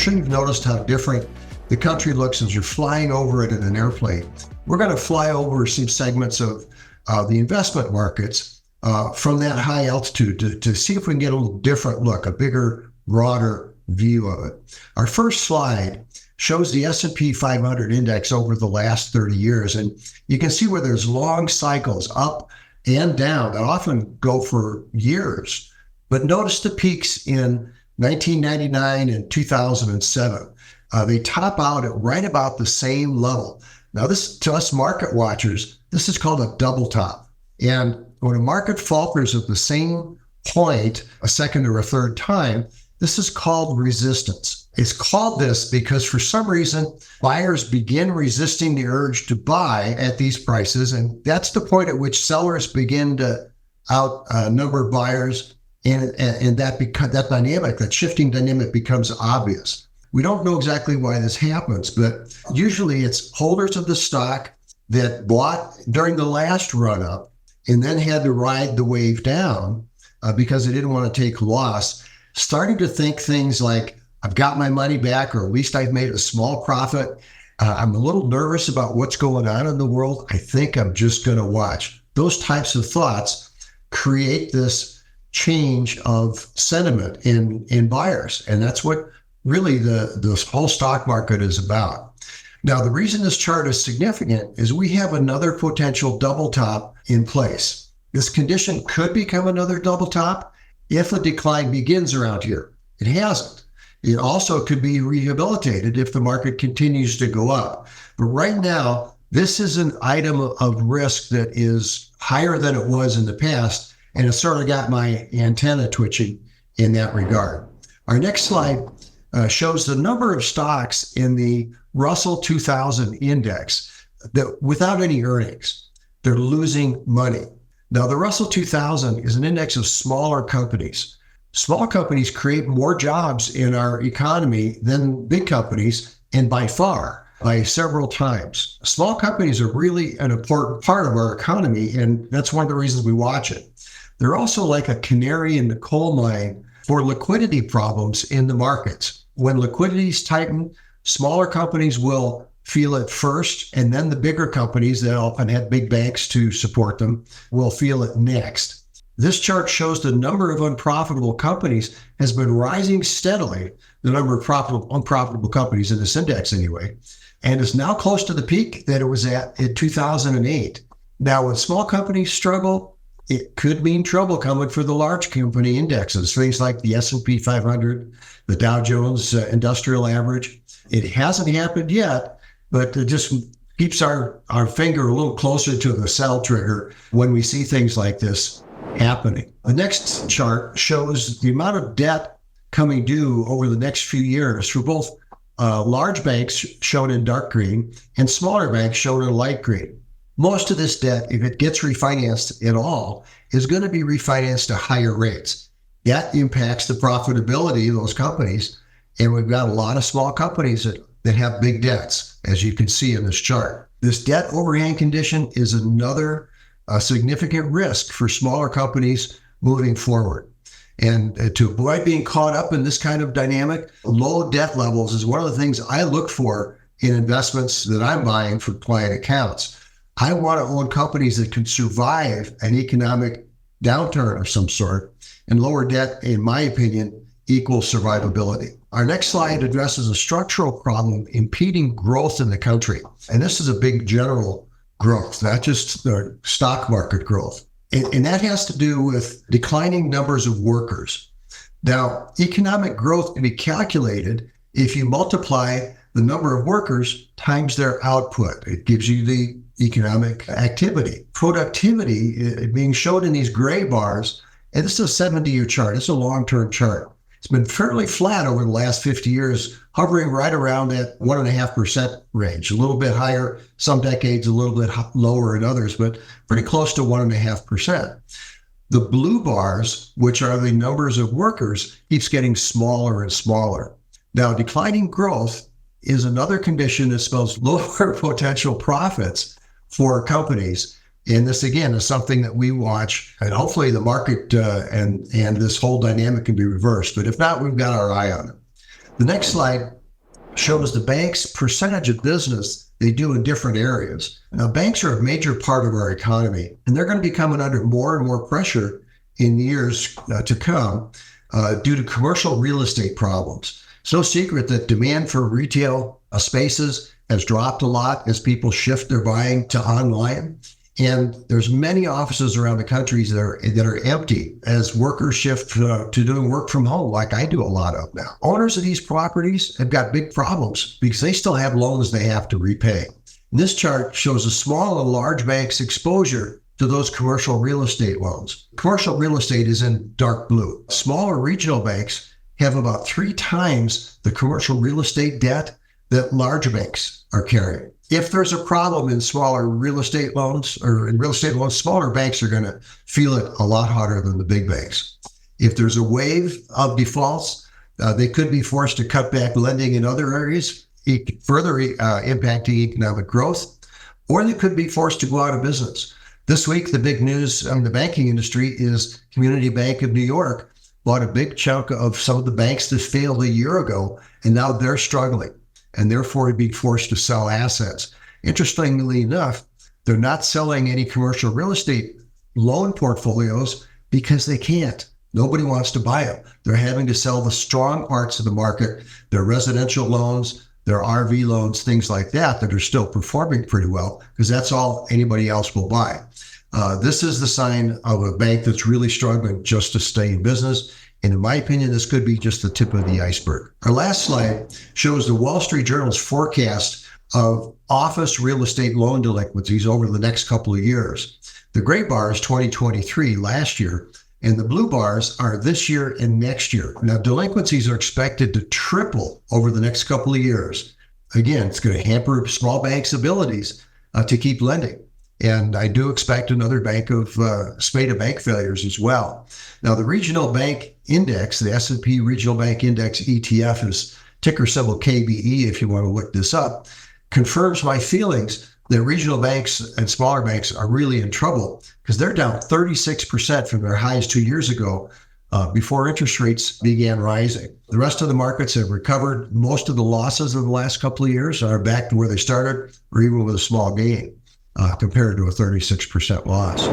sure you've noticed how different the country looks as you're flying over it in an airplane. We're going to fly over some segments of the investment markets from that high altitude to see if we can get a little different look, a bigger, broader view of it. Our first slide shows the S&P 500 index over the last 30 years. And you can see where there's long cycles up and down that often go for years. But notice the peaks in 1999 and 2007. They top out at right about the same level. Now this, to us market watchers, this is called a double top. And when a market falters at the same point a second or a third time, this is called resistance. It's called this because for some reason, buyers begin resisting the urge to buy at these prices. And that's the point at which sellers begin to outnumber buyers. And that dynamic, that shifting dynamic becomes obvious. We don't know exactly why this happens, but usually it's holders of the stock that bought during the last run up and then had to ride the wave down because they didn't want to take loss, starting to think things like, I've got my money back, or at least I've made a small profit. I'm a little nervous about what's going on in the world. I think I'm just going to watch. Those types of thoughts create this change of sentiment in buyers. And that's what really the whole stock market is about. Now, the reason this chart is significant is we have another potential double top in place. This condition could become another double top if a decline begins around here. It hasn't. It also could be rehabilitated if the market continues to go up. But right now, this is an item of risk that is higher than it was in the past, and it sort of got my antenna twitching in that regard. Our next slide shows the number of stocks in the Russell 2000 index that without any earnings, they're losing money. Now, the Russell 2000 is an index of smaller companies. Small companies create more jobs in our economy than big companies, and by far, by several times. Small companies are really an important part of our economy, and that's one of the reasons we watch it. They're also like a canary in the coal mine for liquidity problems in the markets. When liquidities tighten, smaller companies will feel it first, and then the bigger companies that often have big banks to support them will feel it next. This chart shows the number of unprofitable companies has been rising steadily, the number of unprofitable companies in this index anyway, and is now close to the peak that it was at in 2008. Now, when small companies struggle, it could mean trouble coming for the large company indexes, things like the S&P 500, the Dow Jones Industrial Average. It hasn't happened yet, but it just keeps our finger a little closer to the sell trigger when we see things like this happening. The next chart shows the amount of debt coming due over the next few years for both large banks, shown in dark green, and smaller banks, shown in light green. Most of this debt, if it gets refinanced at all, is going to be refinanced to higher rates. That impacts the profitability of those companies, and we've got a lot of small companies that have big debts, as you can see in this chart. This debt overhang condition is another significant risk for smaller companies moving forward. And to avoid being caught up in this kind of dynamic, low debt levels is one of the things I look for in investments that I'm buying for client accounts. I want to own companies that can survive an economic downturn of some sort, and lower debt, in my opinion, equals survivability. Our next slide addresses a structural problem impeding growth in the country. And this is a big general growth, not just the stock market growth. And that has to do with declining numbers of workers. Now, economic growth can be calculated if you multiply the number of workers times their output. It gives you the economic activity. Productivity being shown in these gray bars, and this is a 70-year chart. It's a long-term chart. It's been fairly flat over the last 50 years, hovering right around that 1.5% range, a little bit higher some decades, a little bit lower in others, but pretty close to 1.5%. The blue bars, which are the numbers of workers, keeps getting smaller and smaller. Now, declining growth is another condition that spells lower potential profits for companies. And this, again, is something that we watch, and hopefully the market and this whole dynamic can be reversed. But if not, we've got our eye on it. The next slide shows the bank's percentage of business they do in different areas. Now, banks are a major part of our economy, and they're going to be coming under more and more pressure in years to come due to commercial real estate problems. It's no secret that demand for retail spaces has dropped a lot as people shift their buying to online. And there's many offices around the country that are empty as workers shift to doing work from home, like I do a lot of now. Owners of these properties have got big problems because they still have loans they have to repay. And this chart shows a small and large bank's exposure to those commercial real estate loans. Commercial real estate is in dark blue. Smaller regional banks have about 3 times the commercial real estate debt that large banks are carrying. If there's a problem in smaller real estate loans or in real estate loans, smaller banks are going to feel it a lot harder than the big banks. If there's a wave of defaults, they could be forced to cut back lending in other areas, further impacting economic growth, or they could be forced to go out of business. This week, the big news in the banking industry is Community Bank of New York bought a big chunk of some of the banks that failed a year ago, and now they're struggling, and therefore being forced to sell assets. Interestingly enough, they're not selling any commercial real estate loan portfolios because they can't. Nobody wants to buy them. They're having to sell the strong parts of the market, their residential loans, their RV loans, things like that are still performing pretty well because that's all anybody else will buy. This is the sign of a bank that's really struggling just to stay in business. And in my opinion, this could be just the tip of the iceberg. Our last slide shows the Wall Street Journal's forecast of office real estate loan delinquencies over the next couple of years. The gray bar is 2023, last year, and the blue bars are this year and next year. Now, delinquencies are expected to triple over the next couple of years. Again, it's going to hamper small banks' abilities to keep lending. And I do expect another spate of bank failures as well. Now, the regional bank index, the S&P Regional Bank Index ETF, is ticker symbol KBE if you want to look this up, confirms my feelings that regional banks and smaller banks are really in trouble because they're down 36% from their highs 2 years ago before interest rates began rising. The rest of the markets have recovered. Most of the losses of the last couple of years are back to where they started or even with a small gain compared to a 36% loss.